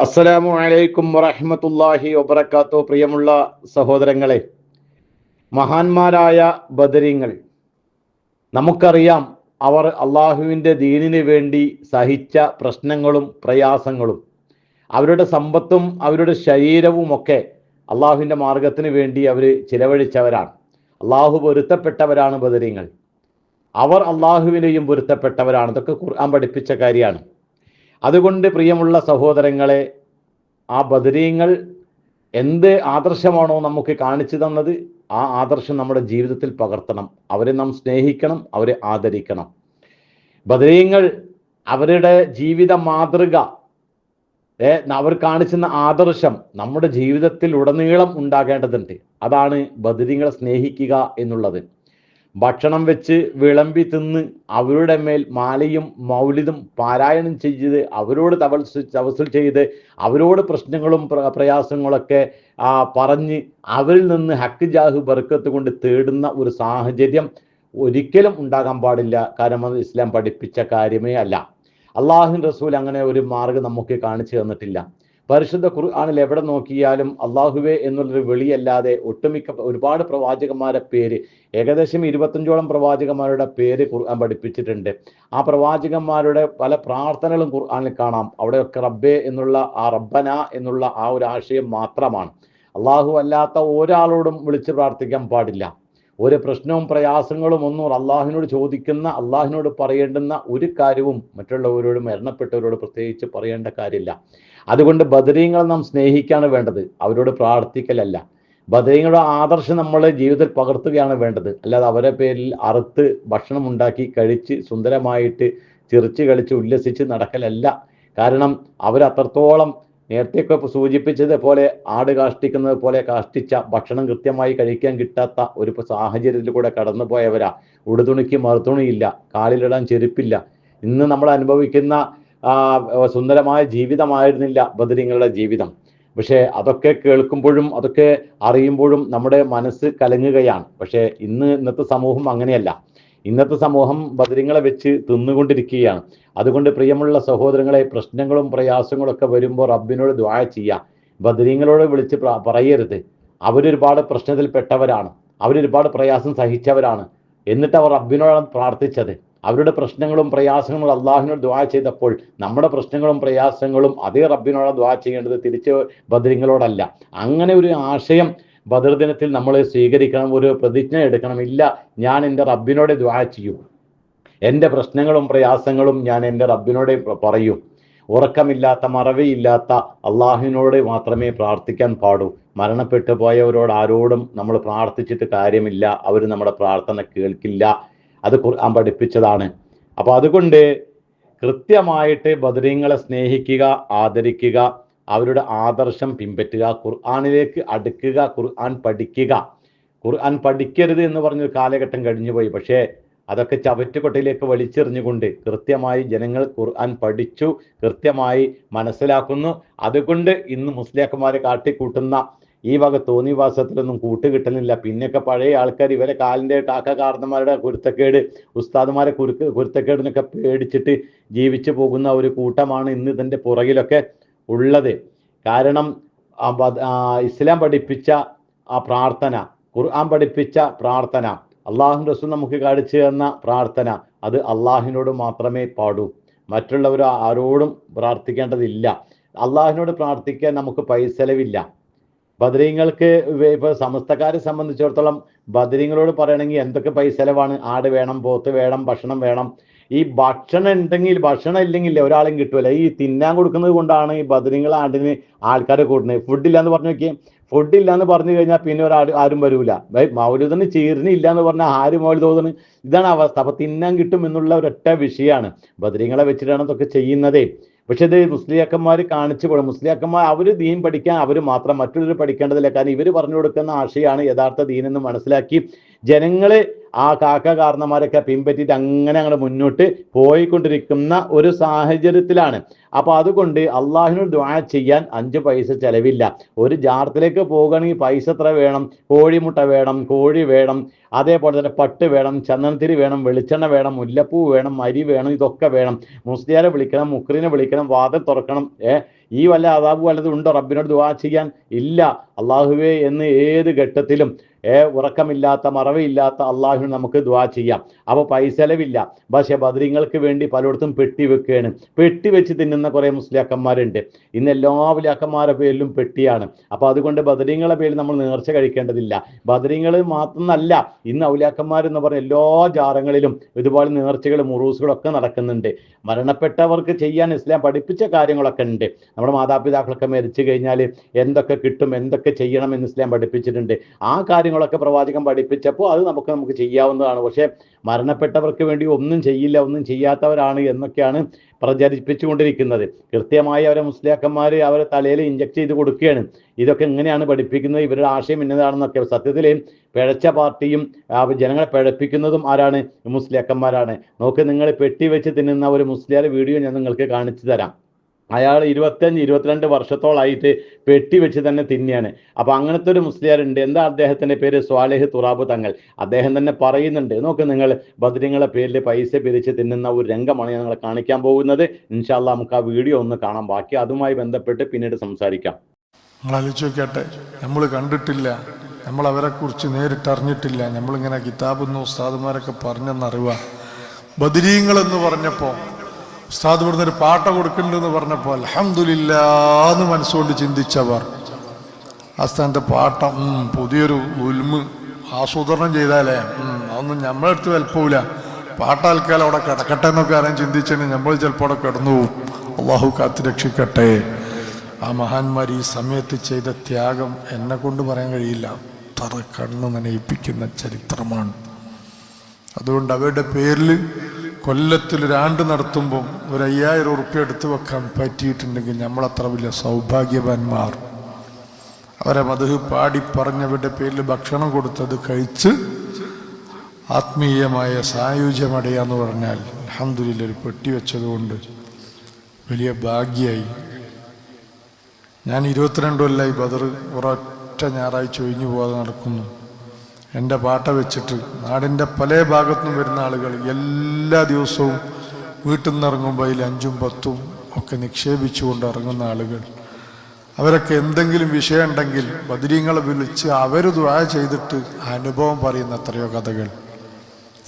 അസ്സലാമു അലൈക്കും വറഹ്മത്തുള്ളാഹി വബറകാതുഹു. പ്രിയമുള്ള സഹോദരങ്ങളെ, മഹാന്മാരായ ബദരീങ്ങൾ, നമുക്കറിയാം അവർ അള്ളാഹുവിൻ്റെ ദീനിന് വേണ്ടി സഹിച്ച പ്രശ്നങ്ങളും പ്രയാസങ്ങളും, അവരുടെ സമ്പത്തും അവരുടെ ശരീരവുമൊക്കെ അള്ളാഹുവിൻ്റെ മാർഗത്തിന് വേണ്ടി അവർ ചിലവഴിച്ചവരാണ്. അള്ളാഹു പൊരുത്തപ്പെട്ടവരാണ് ബദരീങ്ങൾ. അവർ അള്ളാഹുവിനെയും പൊരുത്തപ്പെട്ടവരാണ്. ഇതൊക്കെ ഖുർആൻ പഠിപ്പിച്ച കാര്യമാണ്. അതുകൊണ്ട് പ്രിയമുള്ള സഹോദരങ്ങളെ, ആ ബദരീങ്ങൾ എന്ത് ആദർശമാണോ നമുക്ക് കാണിച്ചു തന്നത്, ആ ആദർശം നമ്മുടെ ജീവിതത്തിൽ പകർത്തണം. അവരെ നാം സ്നേഹിക്കണം, അവരെ ആദരിക്കണം. ബദരീങ്ങൾ അവരുടെ ജീവിത മാതൃക, അവർ കാണിച്ചുന്ന ആദർശം നമ്മുടെ ജീവിതത്തിൽ ഉടനീളം ഉണ്ടാകേണ്ടതുണ്ട്. അതാണ് ബദരീങ്ങളെ സ്നേഹിക്കുക എന്നുള്ളത്. ഭക്ഷണം വെച്ച് വിളമ്പി തിന്ന് അവരുടെ മേൽ മാലയും മൗലിദും പാരായണം ചെയ്ത് അവരോട് തവസ്സുൽ ചെയ്ത് അവരോട് പ്രശ്നങ്ങളും പ്രയാസങ്ങളൊക്കെ പറഞ്ഞ് അവരിൽ നിന്ന് ഹക്ക് ജാഹ് ബർക്കത്ത് കൊണ്ട് തേടുന്ന ഒരു സാഹചര്യം ഒരിക്കലും ഉണ്ടാകാൻ പാടില്ല. കാരണം അത് ഇസ്ലാം പഠിപ്പിച്ച കാര്യമേ അല്ല. അള്ളാഹു റസൂൽ അങ്ങനെ ഒരു മാർഗ്ഗം നമുക്ക് കാണിച്ചു തന്നിട്ടില്ല. പരിശുദ്ധ ഖുർആനിൽ എവിടെ നോക്കിയാലും അള്ളാഹുവേ എന്നുള്ളൊരു വിളിയല്ലാതെ ഒട്ടുമിക്ക ഒരുപാട് പ്രവാചകന്മാരുടെ പേര്, ഏകദേശം 25ഓളം പ്രവാചകന്മാരുടെ പേര് ഖുർആൻ പഠിപ്പിച്ചിട്ടുണ്ട്. ആ പ്രവാചകന്മാരുടെ പല പ്രാർത്ഥനകളും ഖുർആനിൽ കാണാം. അവിടെയൊക്കെ റബ്ബേ എന്നുള്ള ആ റബ്ബന എന്നുള്ള ആ ഒരു ആശയം മാത്രമാണ്. അള്ളാഹു അല്ലാത്ത ഒരാളോടും വിളിച്ച് പ്രാർത്ഥിക്കാൻ പാടില്ല. ഒരു പ്രശ്നവും പ്രയാസങ്ങളും ഒന്നും അള്ളാഹുവിനോട് ചോദിക്കുന്ന, അള്ളാഹുവിനോട് പറയേണ്ടുന്ന ഒരു കാര്യവും മറ്റുള്ളവരോട്, മരണപ്പെട്ടവരോട് പ്രത്യേകിച്ച് പറയേണ്ട കാര്യമില്ല. അതുകൊണ്ട് ബദരീങ്ങളെ നാം സ്നേഹിക്കാണ് വേണ്ടത്, അവരോട് പ്രാർത്ഥിക്കലല്ല. ബദരീങ്ങളുടെ ആദർശം നമ്മളെ ജീവിതത്തിൽ പകർത്തുകയാണ് വേണ്ടത്. അല്ലാതെ അവരെ പേരിൽ അറുത്ത് ഭക്ഷണം ഉണ്ടാക്കി കഴിച്ച് സുന്ദരമായിട്ട് ചിറിച്ച് കളിച്ച് ഉല്ലസിച്ച് നടക്കലല്ല. കാരണം അവരത്രത്തോളം നേരത്തെയൊക്കെ സൂചിപ്പിച്ചത് പോലെ ആട് കാഷ്ടിക്കുന്നത് പോലെ കാഷ്ടിച്ച, ഭക്ഷണം കൃത്യമായി കഴിക്കാൻ കിട്ടാത്ത ഒരു സാഹചര്യത്തിൽ കൂടെ കടന്നു പോയവരാ. ഉടുതുണിക്ക് മറുതുണിയില്ല, കാലിലിടാൻ ചെരുപ്പില്ല. ഇന്ന് നമ്മൾ അനുഭവിക്കുന്ന സുന്ദരമായ ജീവിതമായിരുന്നില്ല ബദരീങ്ങളുടെ ജീവിതം. പക്ഷേ അതൊക്കെ കേൾക്കുമ്പോഴും അതൊക്കെ അറിയുമ്പോഴും നമ്മുടെ മനസ്സ് കലങ്ങുകയാണ്. പക്ഷേ ഇന്നത്തെ സമൂഹം അങ്ങനെയല്ല. ഇന്നത്തെ സമൂഹം ബദരീങ്ങളെ വെച്ച് തിന്നുകൊണ്ടിരിക്കുകയാണ്. അതുകൊണ്ട് പ്രിയമുള്ള സഹോദരങ്ങളെ, പ്രശ്നങ്ങളും പ്രയാസങ്ങളൊക്കെ വരുമ്പോൾ റബ്ബിനോട് ദുആ ചെയ്യുക. ബദരീങ്ങളോട് വിളിച്ച് പറയരുത്. അവരൊരുപാട് പ്രശ്നത്തിൽപ്പെട്ടവരാണ്, അവരൊരുപാട് പ്രയാസം സഹിച്ചവരാണ്. എന്നിട്ട് അവർ റബ്ബിനോടാണ് പ്രാർത്ഥിച്ചത്. അവരുടെ പ്രശ്നങ്ങളും പ്രയാസങ്ങളും അള്ളാഹുവിനോട് ദുആ ചെയ്തപ്പോൾ നമ്മുടെ പ്രശ്നങ്ങളും പ്രയാസങ്ങളും അതേ റബ്ബിനോട് ദുആ ചെയ്യേണ്ടത് തിരിച്ച് ബദരീങ്ങളോടല്ല. അങ്ങനെ ഒരു ആശയം ബദർ ദിനത്തിൽ നമ്മൾ സ്വീകരിക്കണം, ഒരു പ്രതിജ്ഞ എടുക്കണം. ഇല്ല, ഞാൻ എൻ്റെ റബ്ബിനോട് ദുആ ചെയ്യും, എൻ്റെ പ്രശ്നങ്ങളും പ്രയാസങ്ങളും ഞാൻ എൻ്റെ റബ്ബിനോട് പറയും. ഉറക്കമില്ലാത്ത, മറവിയില്ലാത്ത അള്ളാഹുവിനോട് മാത്രമേ പ്രാർത്ഥിക്കാൻ പാടൂ. മരണപ്പെട്ടു പോയവരോട് ആരോടും നമ്മൾ പ്രാർത്ഥിച്ചിട്ട് കാര്യമില്ല, അവർ നമ്മുടെ പ്രാർത്ഥന കേൾക്കില്ല. അത് ഖുർആൻ പഠിപ്പിച്ചതാണ്. അപ്പോൾ അതുകൊണ്ട് കൃത്യമായിട്ട് ബദരീങ്ങളെ സ്നേഹിക്കുക, ആദരിക്കുക, അവരുടെ ആദർശം പിൻപറ്റുക, ഖുർആനിലേക്ക് അടുക്കുക, ഖുർആൻ പഠിക്കുക. ഖുർആൻ പഠിക്കരുത് എന്ന് പറഞ്ഞൊരു കാലഘട്ടം കഴിഞ്ഞുപോയി. പക്ഷേ അതൊക്കെ ചവറ്റുകൊട്ടയിലേക്ക് വലിച്ചെറിഞ്ഞുകൊണ്ട് കൃത്യമായി ജനങ്ങൾ ഖുർആൻ പഠിച്ചു, കൃത്യമായി മനസ്സിലാക്കുന്നു. അതുകൊണ്ട് ഇന്ന് മുസ്ലിയാക്കന്മാരെ കാട്ടിക്കൂട്ടുന്ന ഈ വക തോന്നിവാസത്തിലൊന്നും കൂട്ടുകിട്ടലില്ല. പിന്നെയൊക്കെ പഴയ ആൾക്കാർ ഇവരെ കാലിൻ്റെ കാരണന്മാരുടെ കുരുത്തക്കേട്, ഉസ്താദുമാരെ കുരുത്തക്കേടിനൊക്കെ പേടിച്ചിട്ട് ജീവിച്ചു പോകുന്ന ഒരു കൂട്ടമാണ് ഇന്ന് ഇതിൻ്റെ പുറകിലൊക്കെ ഉള്ളത്. കാരണം ഇസ്ലാം പഠിപ്പിച്ച ആ പ്രാർത്ഥന, ഖുർആൻ പഠിപ്പിച്ച പ്രാർത്ഥന, അള്ളാഹു റസൂൽ നമുക്ക് കാണിച്ചു തന്ന പ്രാർത്ഥന, അത് അള്ളാഹുവിനോട് മാത്രമേ പാടൂ. മറ്റുള്ളവർ ആരോടും പ്രാർത്ഥിക്കേണ്ടതില്ല. അള്ളാഹുവിനോട് പ്രാർത്ഥിക്കാൻ നമുക്ക് പൈസലവില്ല. ബദരീങ്ങൾക്ക് ഇപ്പോൾ സമസ്തക്കാരെ സംബന്ധിച്ചിടത്തോളം ബദരീങ്ങളോട് പറയണമെങ്കിൽ എന്തൊക്കെ പൈസലവാണ്. ആട് വേണം, പോത്ത് വേണം, ഭക്ഷണം വേണം. ഈ ഭക്ഷണം ഉണ്ടെങ്കിൽ, ഭക്ഷണം ഇല്ലെങ്കിൽ ഒരാളും കിട്ടുമല്ല. ഈ തിന്നാൻ കൊടുക്കുന്നത് കൊണ്ടാണ് ഈ ബദരീങ്ങൾ ആടിന് ആൾക്കാരെ കൂട്ടുന്നത്. ഫുഡില്ല എന്ന് പറഞ്ഞു നോക്കിയേ, ഫുഡില്ല എന്ന് പറഞ്ഞു കഴിഞ്ഞാൽ പിന്നെ ആരും വരൂല. മൗലൂദിന് ചീർണില്ല എന്ന് പറഞ്ഞാൽ ആര് മൗലൂദ് തോന്നുന്നു? ഇതാണ് അവസ്ഥ. അപ്പൊ തിന്നാൻ കിട്ടും എന്നുള്ള ഒരൊറ്റ വിഷയമാണ്. ബദരീങ്ങളെ വെച്ചിട്ടാണ് ഇതൊക്കെ ചെയ്യുന്നതേ. പക്ഷെ ഇത് മുസ്ലിയാക്കന്മാർ കാണിച്ചു പോകണം. മുസ്ലിയാക്കന്മാർ അവർ ദീൻ പഠിക്കാൻ അവർ മാത്രം, മറ്റുള്ളവർ പഠിക്കേണ്ടതില്ല. കാരണം ഇവർ പറഞ്ഞു കൊടുക്കുന്ന ആശയമാണ് യഥാർത്ഥ ദീനെന്ന് മനസ്സിലാക്കി ജനങ്ങള് ആ കാക്ക കാരണന്മാരൊക്കെ പിൻപറ്റിയിട്ട് അങ്ങനെ അങ്ങോട്ട് മുന്നോട്ട് പോയിക്കൊണ്ടിരിക്കുന്ന ഒരു സാഹചര്യത്തിലാണ്. അപ്പൊ അതുകൊണ്ട് അള്ളാഹുവിനോട് ദുആ ചെയ്യാൻ 5 പൈസ ചെലവില്ല. ഒരു ജാറത്തിലേക്ക് പോകുകയാണെങ്കിൽ പൈസ എത്ര വേണം? കോഴിമുട്ട വേണം, കോഴി വേണം, അതേപോലെ തന്നെ പട്ട് വേണം, ചന്ദനത്തിരി വേണം, വെളിച്ചെണ്ണ വേണം, മുല്ലപ്പൂ വേണം, അരി വേണം, ഇതൊക്കെ വേണം. മുസ്ലിയാരെ വിളിക്കണം, മുക്രിനെ വിളിക്കണം, വാതിൽ തുറക്കണം. ഈ വല്ല അതാബ് വല്ലതും ഉണ്ടോ റബ്ബിനോട് ദുആ ചെയ്യാൻ? ഇല്ല. അള്ളാഹുവേ എന്ന് ഏത് ഘട്ടത്തിലും ഉറക്കമില്ലാത്ത മറവിയില്ലാത്ത അള്ളാഹുവിന് നമുക്ക് ദുആ ചെയ്യാം. അപ്പോൾ പൈസ ചെലവില്ല. പക്ഷെ ബദരീങ്ങൾക്ക് വേണ്ടി പലയിടത്തും പെട്ടി വെക്കുകയാണ്. പെട്ടി വെച്ച് തിന്നുന്ന കുറേ മുസ്ലിയാക്കന്മാരുണ്ട്. ഇന്ന് എല്ലാ വലിയാക്കന്മാരുടെ പേരിലും പെട്ടിയാണ്. അപ്പോൾ അതുകൊണ്ട് ബദരീങ്ങളെ പേരിൽ നമ്മൾ നേർച്ച കഴിക്കേണ്ടതില്ല. ബദരീങ്ങൾ മാത്രമല്ല, ഇന്ന് ഔലിയാക്കന്മാർ എന്ന് പറഞ്ഞ എല്ലാ ജാറങ്ങളിലും ഇതുപോലെ നേർച്ചകളും മുറൂസുകളൊക്കെ നടക്കുന്നുണ്ട്. മരണപ്പെട്ടവർക്ക് ചെയ്യാൻ ഇസ്ലാം പഠിപ്പിച്ച കാര്യങ്ങളൊക്കെ ഉണ്ട്. നമ്മുടെ മാതാപിതാക്കളൊക്കെ മരിച്ചു കഴിഞ്ഞാൽ എന്തൊക്കെ കിട്ടും, എന്തൊക്കെ ചെയ്യണം എന്ന് ഇസ്ലാം പഠിപ്പിച്ചിട്ടുണ്ട്. ആ കാര്യങ്ങളൊക്കെ പ്രവാചകൻ പഠിപ്പിച്ചപ്പോൾ അത് നമുക്ക് ചെയ്യാവുന്നതാണ്. പക്ഷേ മരണപ്പെട്ടവർക്ക് വേണ്ടി ഒന്നും ചെയ്യില്ല, ഒന്നും ചെയ്യാത്തവരാണ് എന്നൊക്കെയാണ് പ്രചരിപ്പിച്ചുകൊണ്ടിരിക്കുന്നത്. കൃത്യമായി അവരെ മുസ്ലിയാക്കന്മാർ അവരെ തലയിൽ ഇഞ്ചക്ട് ചെയ്ത് കൊടുക്കുകയാണ്. ഇതൊക്കെ എങ്ങനെയാണ് പഠിപ്പിക്കുന്നത്, ഇവരുടെ ആശയം എന്നതാണെന്നൊക്കെ. സത്യത്തിൽ പിഴച്ച പാർട്ടിയും ജനങ്ങളെ പിഴപ്പിക്കുന്നതും ആരാണ്? മുസ്ലിയാക്കന്മാരാണ്. നോക്ക്, നിങ്ങൾ പെട്ടി വെച്ച് തിന്നുന്ന ഒരു മുസ്ലിയാർ വീഡിയോ ഞാൻ നിങ്ങൾക്ക് കാണിച്ചു തരാം. അയാൾ 25-22 വർഷത്തോളായിട്ട് പെട്ടി വെച്ച് തന്നെ തിന്നെയാണ്. അപ്പൊ അങ്ങനത്തെ ഒരു മുസ്ലിയാരുണ്ട്. എന്താ അദ്ദേഹത്തിന്റെ പേര്? സ്വാലിഹ് തുറാബ് തങ്ങൾ. അദ്ദേഹം തന്നെ പറയുന്നുണ്ട്. നോക്ക് നിങ്ങൾ, ബദരീങ്ങളെ പേരിൽ പൈസ പിരിച്ച് തിന്നുന്ന ഒരു രംഗമാണ് ഞാൻ നിങ്ങളെ കാണിക്കാൻ പോകുന്നത്. ഇൻഷാ അല്ലാഹ് നമുക്ക് ആ വീഡിയോ ഒന്ന് കാണാം. ബാക്കി അതുമായി ബന്ധപ്പെട്ട് പിന്നീട് സംസാരിക്കാം. നിങ്ങൾ ആലോചിച്ച് നോക്കട്ടെ, നമ്മൾ കണ്ടിട്ടില്ല, നമ്മൾ അവരെ കുറിച്ച് നേരിട്ടറിഞ്ഞിട്ടില്ല. നമ്മളിങ്ങനെ കിതാബെന്ന് ഉസ്താദുമാരൊക്കെ പറഞ്ഞെന്നറിവാ. ബദരീങ്ങളെന്ന് പറഞ്ഞപ്പോൾ ഉസ്താദ് ഇവിടുന്ന് ഒരു പാട്ട കൊടുക്കുന്നുണ്ടെന്ന് പറഞ്ഞപ്പോൾ അൽഹംദുലില്ലാന്ന് മനസ്സുകൊണ്ട് ചിന്തിച്ചവർ ആ സ്ഥാനത്തെ പാട്ടം പുതിയൊരു ഉൽമ് ആസൂത്രണം ചെയ്താലേ അതൊന്നും നമ്മളെടുത്ത് വലുപ്പമില്ല. പാട്ടാൽക്കാലം അവിടെ കിടക്കട്ടെ എന്നൊക്കെ ആരും ചിന്തിച്ചതിന് നമ്മൾ ചിലപ്പോൾ അവിടെ കിടന്നു പോകും. അള്ളാഹു കാത്ത് രക്ഷിക്കട്ടെ. ആ മഹാന്മാർ ഈ സമയത്ത് ചെയ്ത ത്യാഗം എന്നെ കൊണ്ട് പറയാൻ കഴിയില്ല. അത്ര കണ്ണ് നനയിപ്പിക്കുന്ന ചരിത്രമാണ്. അതുകൊണ്ട് അവരുടെ പേരിൽ കൊല്ലത്തിൽ ഒരു ആണ്ട് നടത്തുമ്പം ഒരു 5000 ഉറുപ്പ്യ എടുത്തു വെക്കാൻ പറ്റിയിട്ടുണ്ടെങ്കിൽ നമ്മളത്ര വലിയ സൗഭാഗ്യവാന്മാർ. അവരെ മദ്ഹ് പാടി പറഞ്ഞവരുടെ പേരിൽ ഭക്ഷണം കൊടുത്തത് കഴിച്ച് ആത്മീയമായ സായുജ്യമടയാന്ന് പറഞ്ഞാൽ അൽഹംദുലില്ലാ ഒരു പെട്ടി വെച്ചതുകൊണ്ട് വലിയ ഭാഗ്യമായി. ഞാൻ 22 കൊല്ലമായി ബദർ ഒരൊറ്റ ഞായറാഴ്ച ഒഴിഞ്ഞു പോകാതെ നടക്കുന്നു. എൻ്റെ പാട്ട വെച്ചിട്ട് നാടിൻ്റെ പല ഭാഗത്തുനിന്നും വരുന്ന ആളുകൾ എല്ലാ ദിവസവും വീട്ടിൽ നിന്ന് ഇറങ്ങുമ്പോൾ അതിൽ 5ഉം 10ഉം ഒക്കെ നിക്ഷേപിച്ചുകൊണ്ട് ഇറങ്ങുന്ന ആളുകൾ. അവരൊക്കെ എന്തെങ്കിലും വിഷയം ഉണ്ടെങ്കിൽ ബദരീങ്ങളെ വിളിച്ച് അവർ ദുആ ചെയ്തിട്ട് അനുഭവം പറയുന്ന എത്രയോ കഥകൾ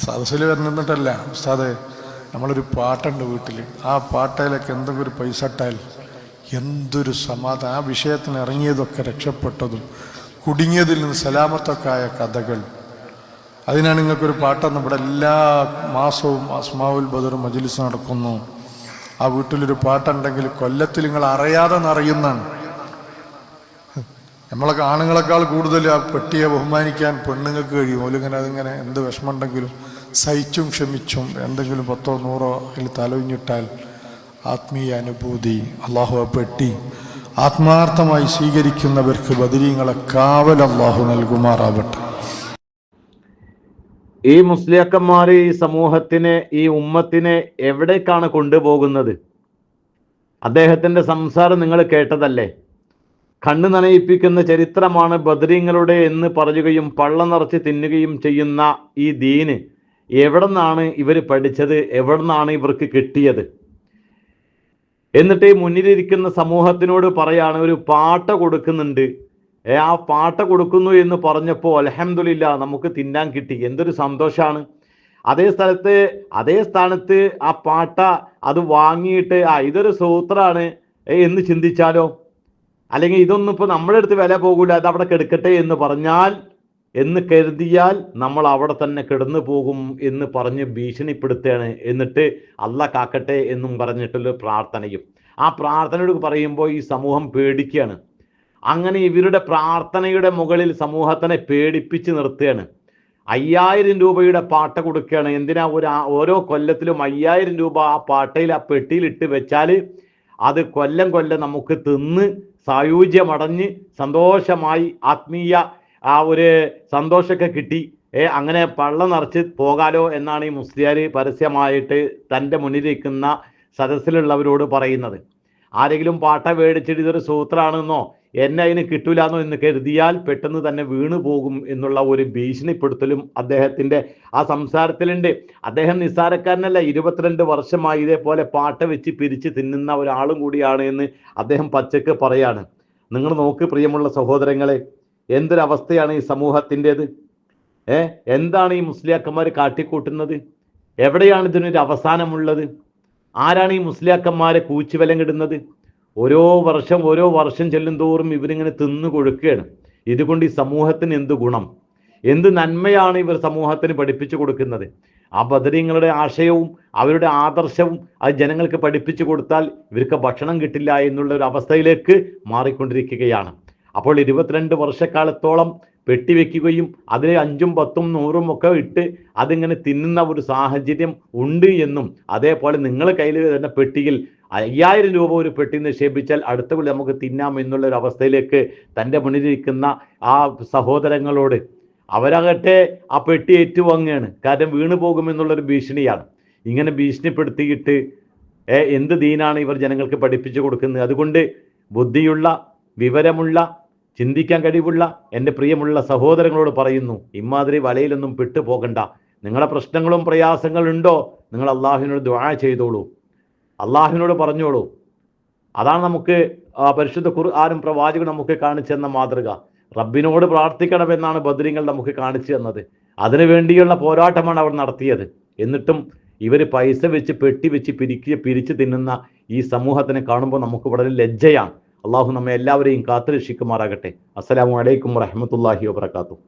സദസ്സിൽ വരുന്നിട്ടല്ല. ഉസ്താദേ, നമ്മളൊരു പാട്ടുണ്ട് വീട്ടിൽ, ആ പാട്ടയിലൊക്കെ എന്തെങ്കിലും ഒരു പൈസ ഇട്ടാൽ എന്തൊരു സമാധാനം. ആ വിഷയത്തിന് ഇറങ്ങിയതൊക്കെ രക്ഷപ്പെട്ടതും കുടുങ്ങിയതിൽ നിന്ന് സലാമത്തൊക്കെ ആയ കഥകൾ. അതിനാണ് നിങ്ങൾക്കൊരു പാട്ടെന്ന്. ഇവിടെ എല്ലാ മാസവും അസ്മാഉൽ ബദർ മജ്ലിസ് നടക്കുന്നു. ആ വീട്ടിലൊരു പാട്ടുണ്ടെങ്കിൽ കൊല്ലത്തിൽ നിങ്ങൾ അറിയാതെ നിറയുന്നതാണ്. നമ്മളൊക്കെ ആണുങ്ങളെക്കാൾ കൂടുതൽ ആ പെട്ടിയെ ബഹുമാനിക്കാൻ പെണ്ണുങ്ങൾക്ക് കഴിയും. ഓലിങ്ങനെ അതിങ്ങനെ എന്ത് വിഷമമുണ്ടെങ്കിലും സഹിച്ചും ക്ഷമിച്ചും എന്തെങ്കിലും 10 100 അതിൽ തലൊഴിഞ്ഞിട്ടാൽ ആത്മീയ അനുഭൂതി. അള്ളാഹു ആ പെട്ടി ആത്മാർത്ഥമായി സ്വീകരിക്കുന്നവർക്ക് ബദരീങ്ങളെ കാവൽ അല്ലാഹു നൽകുമാറാവട്ടെ. ഈ മുസ്ലിയാക്കന്മാർ ഈ സമൂഹത്തിനെ, ഈ ഉമ്മത്തിനെ എവിടേക്കാണ് കൊണ്ടുപോകുന്നത്? അദ്ദേഹത്തിന്റെ സംസാരം നിങ്ങൾ കേട്ടതല്ലേ? കണ്ണു നനയിപ്പിക്കുന്ന ചരിത്രമാണ് ബദരീങ്ങളുടെ എന്ന് പറയുകയും പള്ള നിറച്ച് തിന്നുകയും ചെയ്യുന്ന ഈ ദീന് എവിടെ നിന്നാണ് ഇവർ പഠിച്ചത്? എവിടെ നിന്നാണ് ഇവർക്ക് കിട്ടിയത്? എന്നിട്ട് മുന്നിലിരിക്കുന്ന സമൂഹത്തിനോട് പറയാണ്, ഒരു പാട്ട കൊടുക്കുന്നുണ്ട്. ആ പാട്ട കൊടുക്കുന്നു എന്ന് പറഞ്ഞപ്പോൾ അൽഹംദുലില്ലാ നമുക്ക് തിന്നാൻ കിട്ടി. എന്തൊരു സന്തോഷാണ്. അതേ സ്ഥാനത്ത് ആ പാട്ട അത് വാങ്ങിയിട്ട് ഇതൊരു സൂത്രാണ് എന്ന് ചിന്തിച്ചാലോ? അല്ലെങ്കിൽ ഇതൊന്നും ഇപ്പോൾ നമ്മുടെ അടുത്ത് വില പോകൂല, അത് അവിടെ കിടക്കട്ടെ എന്ന് പറഞ്ഞാൽ, എന്ന് കരുതിയാൽ നമ്മൾ അവിടെ തന്നെ കിടന്നു പോകും എന്ന് പറഞ്ഞ് ഭീഷണിപ്പെടുത്തുകയാണ്. എന്നിട്ട് അല്ലാഹ് കാക്കട്ടെ എന്നും പറഞ്ഞിട്ടുള്ള പ്രാർത്ഥനയും. ആ പ്രാർത്ഥനയോട് പറയുമ്പോൾ ഈ സമൂഹം പേടിക്കുകയാണ്. അങ്ങനെ ഇവരുടെ പ്രാർത്ഥനയുടെ മുകളിൽ സമൂഹത്തിനെ പേടിപ്പിച്ച് നിർത്തുകയാണ്. 5000 രൂപയുടെ പാട്ട കൊടുക്കുകയാണ്. എന്തിനാ? ഓരോ കൊല്ലത്തിലും 5000 രൂപ ആ പാട്ടയിൽ, ആ പെട്ടിയിലിട്ട് വെച്ചാൽ അത് കൊല്ലം നമുക്ക് തിന്ന് സായുജ്യമടഞ്ഞ് സന്തോഷമായി ആത്മീയ ആ ഒരു സന്തോഷമൊക്കെ കിട്ടി അങ്ങനെ പള്ള നിറച്ച് പോകാലോ എന്നാണ് ഈ മുസ്ലിയാർ പരസ്യമായിട്ട് തൻ്റെ മുന്നിലിരിക്കുന്ന സദസ്സിലുള്ളവരോട് പറയുന്നത്. ആരെങ്കിലും പാട്ട മേടിച്ചിട്ട് ഇതൊരു സൂത്രാണെന്നോ എന്നെ അതിന് കിട്ടൂലെന്നോ എന്ന് കരുതിയാൽ പെട്ടെന്ന് തന്നെ വീണു പോകും എന്നുള്ള ഒരു ഭീഷണിപ്പെടുത്തലും അദ്ദേഹത്തിൻ്റെ ആ സംസാരത്തിലുണ്ട്. അദ്ദേഹം നിസ്സാരക്കാരനല്ല, 22 വർഷമായി ഇതേപോലെ പാട്ട വെച്ച് പിരിച്ച് തിന്നുന്ന ഒരാളും കൂടിയാണ് എന്ന് അദ്ദേഹം പച്ചക്ക് പറയാണ്. നിങ്ങൾ നോക്ക് പ്രിയമുള്ള സഹോദരങ്ങളെ, എന്തൊരവസ്ഥയാണ് ഈ സമൂഹത്തിൻ്റെത്. എന്താണ് ഈ മുസ്ലിയാക്കന്മാർ കാട്ടിക്കൂട്ടുന്നത്? എവിടെയാണ് ഇതിനൊരു അവസാനമുള്ളത്? ആരാണ് ഈ മുസ്ലിയാക്കന്മാരെ കൂച്ചുവിലങ്ങിടുന്നത്? ഓരോ വർഷം ചെല്ലും തോറും ഇവരിങ്ങനെ തിന്നു കൊഴുക്കുകയാണ്. ഇതുകൊണ്ട് ഈ സമൂഹത്തിന് എന്ത് ഗുണം, എന്ത് നന്മയാണ് ഇവർ സമൂഹത്തിന് പഠിപ്പിച്ചു കൊടുക്കുന്നത്? ആ ബദരീങ്ങളുടെ ആശയവും അവരുടെ ആദർശവും അത് ജനങ്ങൾക്ക് പഠിപ്പിച്ചു കൊടുത്താൽ ഇവർക്ക് ഭക്ഷണം കിട്ടില്ല എന്നുള്ള ഒരു അവസ്ഥയിലേക്ക് മാറിക്കൊണ്ടിരിക്കുകയാണ്. അപ്പോൾ 22 വർഷക്കാലത്തോളം പെട്ടിവെക്കുകയും അതിൽ 5ഉം 10ഉം 100ഉം ഒക്കെ ഇട്ട് അതിങ്ങനെ തിന്നുന്ന ഒരു സാഹചര്യം ഉണ്ട് എന്നും, അതേപോലെ നിങ്ങൾ കയ്യിൽ തന്നെ പെട്ടിയിൽ 5000 രൂപ ഒരു പെട്ടി നിക്ഷേപിച്ചാൽ അടുത്ത കൊല്ലം നമുക്ക് തിന്നാം എന്നുള്ളൊരു അവസ്ഥയിലേക്ക് തൻ്റെ മുന്നിലിരിക്കുന്ന ആ സഹോദരങ്ങളോട്, അവരാകട്ടെ ആ പെട്ടി ഏറ്റുവാങ്ങുകയാണ്. കാരണം വീണു പോകുമെന്നുള്ളൊരു ഭീഷണിയാണ്. ഇങ്ങനെ ഭീഷണിപ്പെടുത്തിയിട്ട് എന്ത് ദീനാണ് ഇവർ ജനങ്ങൾക്ക് പഠിപ്പിച്ചു കൊടുക്കുന്നത്? അതുകൊണ്ട് ബുദ്ധിയുള്ള, വിവരമുള്ള, ചിന്തിക്കാൻ കഴിവുള്ള എൻ്റെ പ്രിയമുള്ള സഹോദരങ്ങളോട് പറയുന്നു, ഇമാതിരി വലയിലൊന്നും പെട്ടുപോകണ്ട. നിങ്ങളുടെ പ്രശ്നങ്ങളും പ്രയാസങ്ങളുണ്ടോ, നിങ്ങൾ അള്ളാഹുവിനോട് ദുആ ചെയ്തോളൂ, അള്ളാഹുവിനോട് പറഞ്ഞോളൂ. അതാണ് നമുക്ക് പരിശുദ്ധ ഖുർആനും പ്രവാചകനും നമുക്ക് കാണിച്ചു തന്ന മാതൃക. റബ്ബിനോട് പ്രാർത്ഥിക്കണമെന്നാണ് ബദരീങ്ങൾ നമുക്ക് കാണിച്ചു തന്നത്. അതിനു വേണ്ടിയുള്ള പോരാട്ടമാണ് അവർ നടത്തിയത്. എന്നിട്ടും ഇവർ പൈസ വെച്ച് പെട്ടി വെച്ച് പിരിച്ച് തിന്നുന്ന ഈ സമൂഹത്തിനെ കാണുമ്പോൾ നമുക്ക് വളരെ ലജ്ജയാണ്. അള്ളാഹു നമ്മെ എല്ലാവരെയും കാത്തുരക്ഷിക്കുമാറാകട്ടെ. അസ്സലാമു അലൈക്കും വറഹ്മത്തുള്ളാഹി വബറകാതുഹു.